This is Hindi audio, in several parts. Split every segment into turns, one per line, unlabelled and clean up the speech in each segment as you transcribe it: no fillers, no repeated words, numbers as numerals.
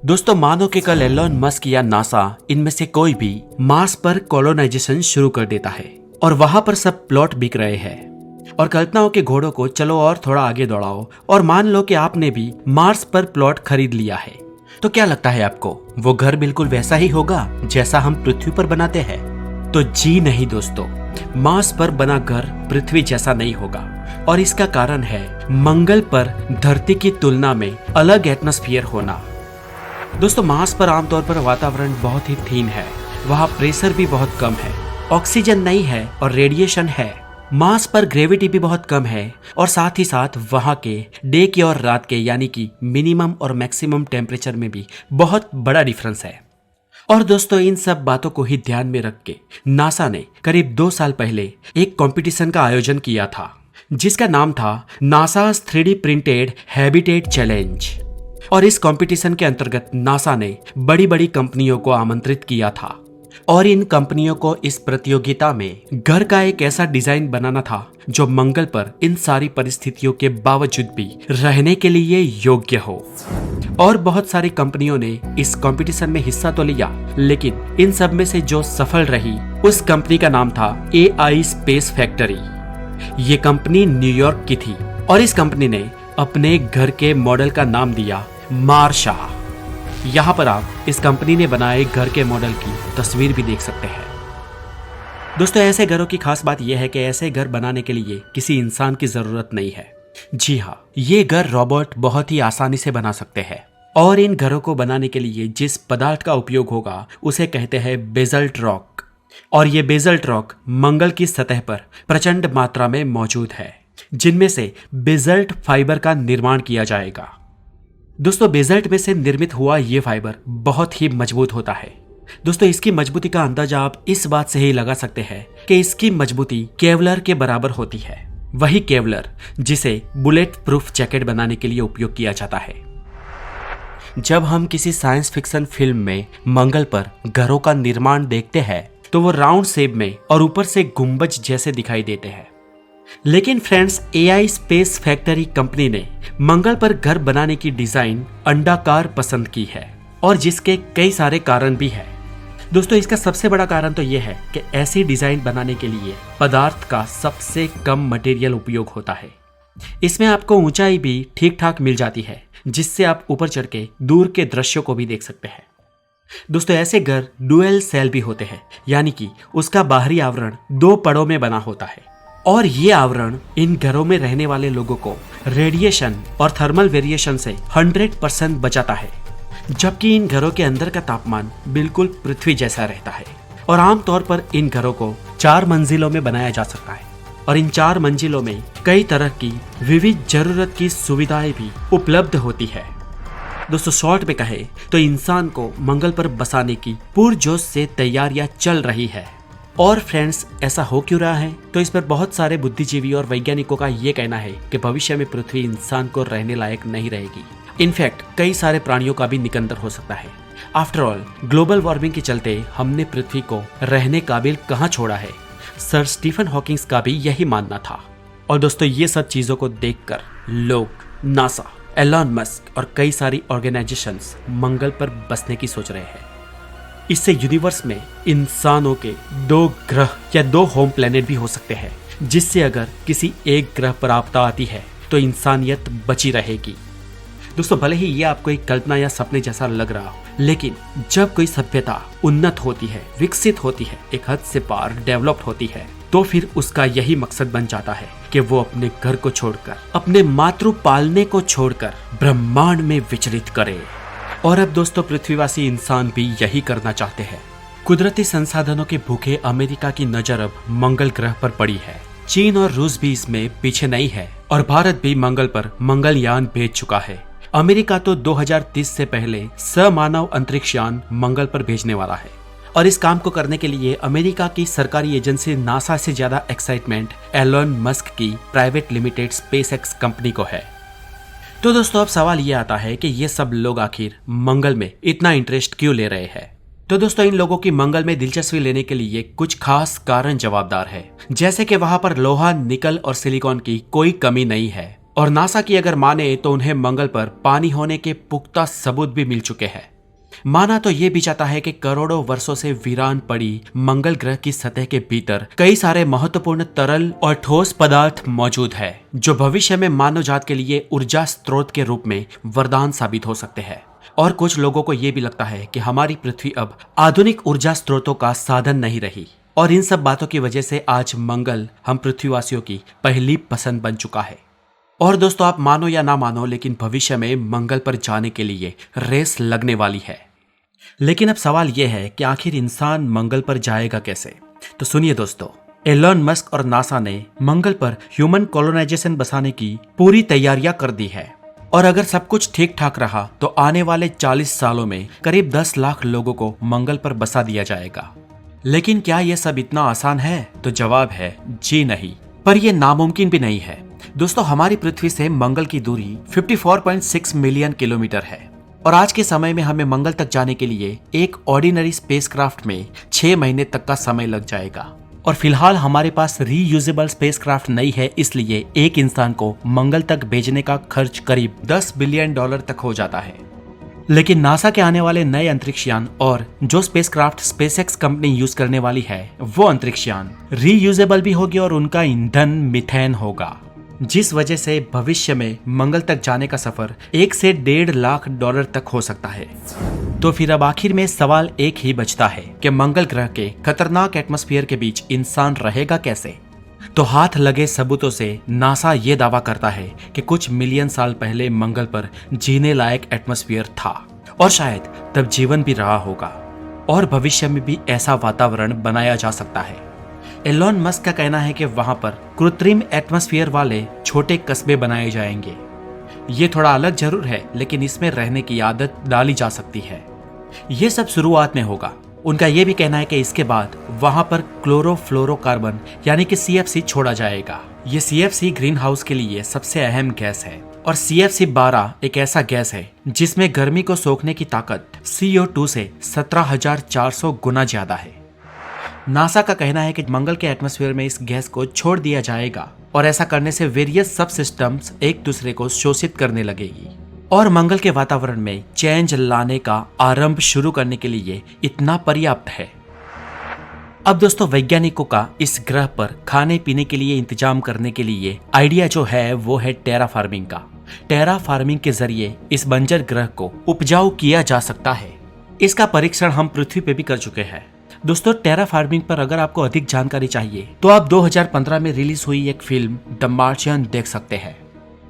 दोस्तों मानो कि कल एलोन मस्क या नासा इनमें से कोई भी मार्स पर कॉलोनाइजेशन शुरू कर देता है और वहां पर सब प्लॉट बिक रहे हैं और कल्पना हो कि घोड़ों को चलो और थोड़ा आगे दौड़ाओ और मान लो कि आपने भी मार्स पर प्लॉट खरीद लिया है, तो क्या लगता है आपको वो घर बिल्कुल वैसा ही होगा जैसा हम पृथ्वी पर बनाते हैं? तो जी नहीं दोस्तों, मार्स पर बना घर पृथ्वी जैसा नहीं होगा और इसका कारण है मंगल पर धरती की तुलना में अलग एटमॉस्फेयर होना। दोस्तों मार्स पर आमतौर पर वातावरण बहुत ही थीन है, वहाँ प्रेशर भी बहुत कम है, ऑक्सीजन नहीं है और रेडिएशन है। मार्स पर ग्रेविटी भी बहुत कम है और साथ ही साथ वहाँ के डे के और रात के यानी कि मिनिमम और मैक्सिमम टेम्परेचर में भी बहुत बड़ा डिफरेंस है। और दोस्तों इन सब बातों को ही ध्यान में रख के नासा ने करीब 2 साल पहले एक कंपटीशन का आयोजन किया था जिसका नाम था NASA's 3D printed habitat challenge. और इस कंपटीशन के अंतर्गत नासा ने बड़ी बड़ी कंपनियों को आमंत्रित किया था और इन कंपनियों को इस प्रतियोगिता में घर का एक ऐसा डिजाइन बनाना था जो मंगल पर इन सारी परिस्थितियों के बावजूद भी रहने के लिए योग्य हो। और बहुत सारी कंपनियों ने इस कंपटीशन में हिस्सा तो लिया, लेकिन इन सब में से जो सफल रही उस कंपनी का नाम था AI स्पेस फैक्ट्री। ये कंपनी न्यूयॉर्क की थी और इस कंपनी ने अपने घर के मॉडल का नाम दिया मार्शा। यहाँ पर आप इस कंपनी ने बनाए घर के मॉडल की तस्वीर भी देख सकते हैं। दोस्तों ऐसे घरों की खास बात यह है कि ऐसे घर बनाने के लिए किसी इंसान की जरूरत नहीं है। जी हाँ, ये घर रोबोट बहुत ही आसानी से बना सकते हैं और इन घरों को बनाने के लिए जिस पदार्थ का उपयोग होगा उसे कहते हैं बेजल्ट रॉक। और ये बेजल्ट रॉक मंगल की सतह पर प्रचंड मात्रा में मौजूद है, जिनमें से बेजल्ट फाइबर का निर्माण किया जाएगा। दोस्तों बेजल्ट में से निर्मित हुआ ये फाइबर बहुत ही मजबूत होता है। दोस्तों इसकी मजबूती का अंदाजा आप इस बात से ही लगा सकते हैं कि इसकी मजबूती केवलर के बराबर होती है, वही केवलर जिसे बुलेट प्रूफ जैकेट बनाने के लिए उपयोग किया जाता है। जब हम किसी साइंस फिक्शन फिल्म में मंगल पर घरों का निर्माण देखते हैं तो वो राउंड शेप में और ऊपर से गुंबज जैसे दिखाई देते हैं, लेकिन friends AI space factory company ने मंगल पर घर बनाने की डिजाइन अंडाकार पसंद की है और जिसके कई सारे कारण भी है। दोस्तों इसका सबसे बड़ा कारण तो यह है कि ऐसी डिजाइन बनाने के लिए पदार्थ का सबसे कम मटेरियल उपयोग होता है। इसमें आपको ऊंचाई भी ठीक ठाक मिल जाती है जिससे आप ऊपर चढ़ के दूर के दृश्यों को भी देख सकते हैं। दोस्तों ऐसे घर डुअल सेल भी होते हैं, यानी कि उसका बाहरी आवरण 2 पड़ों में बना होता है और ये आवरण इन घरों में रहने वाले लोगों को रेडिएशन और थर्मल वेरिएशन से 100% बचाता है, जबकि इन घरों के अंदर का तापमान बिल्कुल पृथ्वी जैसा रहता है। और आमतौर पर इन घरों को 4 मंजिलों में बनाया जा सकता है और इन 4 मंजिलों में कई तरह की विविध जरूरत की सुविधाएं भी उपलब्ध होती है। दोस्तों शॉर्ट में कहे तो इंसान को मंगल पर बसाने की पुरजोश से तैयारियां चल रही है। और फ्रेंड्स ऐसा हो क्यों रहा है, तो इस पर बहुत सारे बुद्धिजीवी और वैज्ञानिकों का ये कहना है कि भविष्य में पृथ्वी इंसान को रहने लायक नहीं रहेगी। इनफैक्ट कई सारे प्राणियों का भी निकंदर हो सकता है। आफ्टर ऑल ग्लोबल वार्मिंग के चलते हमने पृथ्वी को रहने काबिल कहाँ छोड़ा है। सर स्टीफन हॉकिंग्स का भी यही मानना था। और दोस्तों ये सब चीजों को देखकर लोग, नासा, एलोन मस्क और कई सारी ऑर्गेनाइजेशंस मंगल पर बसने की सोच रहे हैं। इससे यूनिवर्स में इंसानों के 2 ग्रह या 2 होम प्लेनेट भी हो सकते हैं, जिससे अगर किसी एक ग्रह पर आपदा आती है तो इंसानियत बची रहेगी। दोस्तों भले ही ये आपको एक कल्पना या सपने जैसा लग रहा हो, लेकिन जब कोई सभ्यता उन्नत होती है, विकसित होती है, एक हद से पार डेवलप्ड होती है, तो फिर उसका यही मकसद बन जाता है कि वो अपने घर को छोड़कर, अपने मातृ पालने को छोड़कर ब्रह्मांड में विचरित करे। और अब दोस्तों पृथ्वीवासी इंसान भी यही करना चाहते हैं। कुदरती संसाधनों के भूखे अमेरिका की नजर अब मंगल ग्रह पर पड़ी है। चीन और रूस भी इसमें पीछे नहीं है और भारत भी मंगल पर मंगलयान भेज चुका है। अमेरिका तो 2030 से पहले समानव अंतरिक्ष यान मंगल पर भेजने वाला है और इस काम को करने के लिए अमेरिका की सरकारी एजेंसी नासा से ज्यादा एक्साइटमेंट एलोन मस्क की प्राइवेट लिमिटेड स्पेसएक्स कंपनी को है। तो दोस्तों अब सवाल ये आता है कि ये सब लोग आखिर मंगल में इतना इंटरेस्ट क्यों ले रहे हैं। तो दोस्तों इन लोगों की मंगल में दिलचस्पी लेने के लिए कुछ खास कारण जवाबदार है, जैसे कि वहां पर लोहा, निकल और सिलिकॉन की कोई कमी नहीं है और नासा की अगर माने तो उन्हें मंगल पर पानी होने के पुख्ता सबूत भी मिल चुके हैं। माना तो ये भी जाता है कि करोड़ों वर्षों से वीरान पड़ी मंगल ग्रह की सतह के भीतर कई सारे महत्वपूर्ण तरल और ठोस पदार्थ मौजूद है, जो भविष्य में मानव जात के लिए ऊर्जा स्रोत के रूप में वरदान साबित हो सकते हैं। और कुछ लोगों को ये भी लगता है कि हमारी पृथ्वी अब आधुनिक ऊर्जा स्रोतों का साधन नहीं रही, और इन सब बातों की वजह से आज मंगल हम पृथ्वीवासियों की पहली पसंद बन चुका है। और दोस्तों, आप मानो या ना मानो, लेकिन भविष्य में मंगल पर जाने के लिए रेस लगने वाली है। लेकिन अब सवाल यह है कि आखिर इंसान मंगल पर जाएगा कैसे? तो सुनिए दोस्तों, एलोन मस्क और नासा ने मंगल पर ह्यूमन कॉलोनाइजेशन बसाने की पूरी तैयारियां कर दी है। और अगर सब कुछ ठीक ठाक रहा तो आने वाले 40 सालों में करीब 10 लाख लोगों को मंगल पर बसा दिया जाएगा। लेकिन क्या यह सब इतना आसान है? तो जवाब है जी नहीं, पर यह नामुमकिन भी नहीं है। दोस्तों, हमारी पृथ्वी से मंगल की दूरी 54.6 मिलियन किलोमीटर है, और आज के समय में हमें मंगल तक जाने के लिए एक ऑर्डिनरी स्पेसक्राफ्ट में 6 महीने तक का समय लग जाएगा। और फिलहाल हमारे पास रीयूजेबल स्पेसक्राफ्ट नहीं है, इसलिए एक इंसान को मंगल तक भेजने का खर्च करीब $10 बिलियन तक हो जाता है। लेकिन नासा के आने वाले नए अंतरिक्षयान और जो स्पेसक्राफ्ट स्पेसएक्स कंपनी यूज करने वाली है, वो अंतरिक्षयान रीयूजेबल भी होगी और उनका ईंधन मीथेन होगा, जिस वजह से भविष्य में मंगल तक जाने का सफर $1 से $1.5 लाख तक हो सकता है। तो फिर अब आखिर में सवाल एक ही बचता है कि मंगल ग्रह के खतरनाक एटमॉस्फेयर के बीच इंसान रहेगा कैसे? तो हाथ लगे सबूतों से नासा ये दावा करता है कि कुछ मिलियन साल पहले मंगल पर जीने लायक एटमॉस्फेयर था, और शायद तब जीवन भी रहा होगा, और भविष्य में भी ऐसा वातावरण बनाया जा सकता है। एलोन मस्क का कहना है कि वहां पर कृत्रिम एटमॉस्फेयर वाले छोटे कस्बे बनाए जाएंगे। ये थोड़ा अलग जरूर है, लेकिन इसमें रहने की आदत डाली जा सकती है। ये सब शुरुआत में होगा। उनका ये भी कहना है कि इसके बाद वहां पर क्लोरोफ्लोरोकार्बन यानी कि CFC छोड़ा जाएगा। ये CFC ग्रीन हाउस के लिए सबसे अहम गैस है, और CFC-12 एक ऐसा गैस है जिसमें गर्मी को सोखने की ताकत CO2 से 17,400 गुना ज्यादा है। नासा का कहना है कि मंगल के एटमॉस्फेयर में इस गैस को छोड़ दिया जाएगा, और ऐसा करने से वेरियस सब सिस्टम्स एक दूसरे को शोषित करने लगेगी, और मंगल के वातावरण में चेंज लाने का आरंभ शुरू करने के लिए इतना पर्याप्त है। अब दोस्तों, वैज्ञानिकों का इस ग्रह पर खाने पीने के लिए इंतजाम करने के लिए आइडिया जो है वो है टेरा फार्मिंग का। टेरा फार्मिंग के जरिए इस बंजर ग्रह को उपजाऊ किया जा सकता है। इसका परीक्षण हम पृथ्वी पे भी कर चुके हैं। दोस्तों, टेरा फार्मिंग पर अगर आपको अधिक जानकारी चाहिए तो आप 2015 में रिलीज हुई एक फिल्म द मार्शियन देख सकते हैं।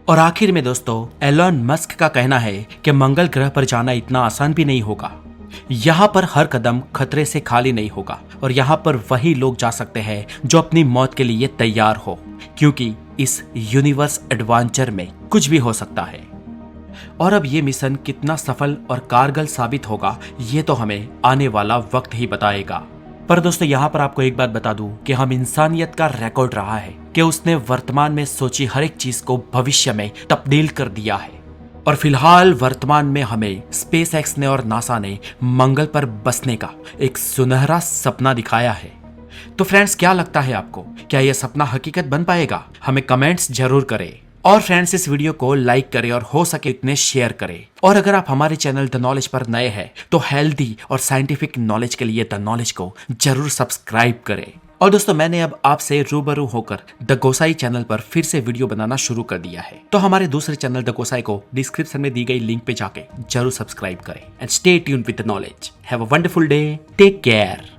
और आखिर में दोस्तों, एलोन मस्क का कहना है कि मंगल ग्रह पर जाना इतना आसान भी नहीं होगा। यहाँ पर हर कदम खतरे से खाली नहीं होगा, और यहाँ पर वही लोग जा सकते हैं जो अपनी मौत के लिए तैयार हो, क्योंकि इस यूनिवर्स एडवेंचर में कुछ भी हो सकता है। और अब ये मिशन कितना सफल और कारगर साबित होगा, ये तो हमें आने वाला वक्त ही बताएगा। पर दोस्तों, यहाँ पर आपको एक बात बता दूं कि हम इंसानियत का रिकॉर्ड रहा है कि उसने वर्तमान में सोची हर एक चीज को भविष्य में तब्दील कर दिया है। और फिलहाल वर्तमान में हमें स्पेसएक्स ने और नासा ने मंगल पर बसने का एक सुनहरा सपना दिखाया है। तो फ्रेंड्स, क्या लगता है आपको, क्या यह सपना हकीकत बन पाएगा? हमें कमेंट्स जरूर करें। और फ्रेंड्स, इस वीडियो को लाइक करें और हो सके इतने शेयर करें। और अगर आप हमारे चैनल द नॉलेज पर नए हैं तो हेल्दी और साइंटिफिक नॉलेज के लिए द नॉलेज को जरूर सब्सक्राइब करें। और दोस्तों, मैंने अब आपसे रूबरू होकर द गोसाई चैनल पर फिर से वीडियो बनाना शुरू कर दिया है, तो हमारे दूसरे चैनल द गोसाई को डिस्क्रिप्शन में दी गई लिंक पे जाके जरूर सब्सक्राइब करें। And stay tuned with the knowledge. Have a wonderful day. Take care.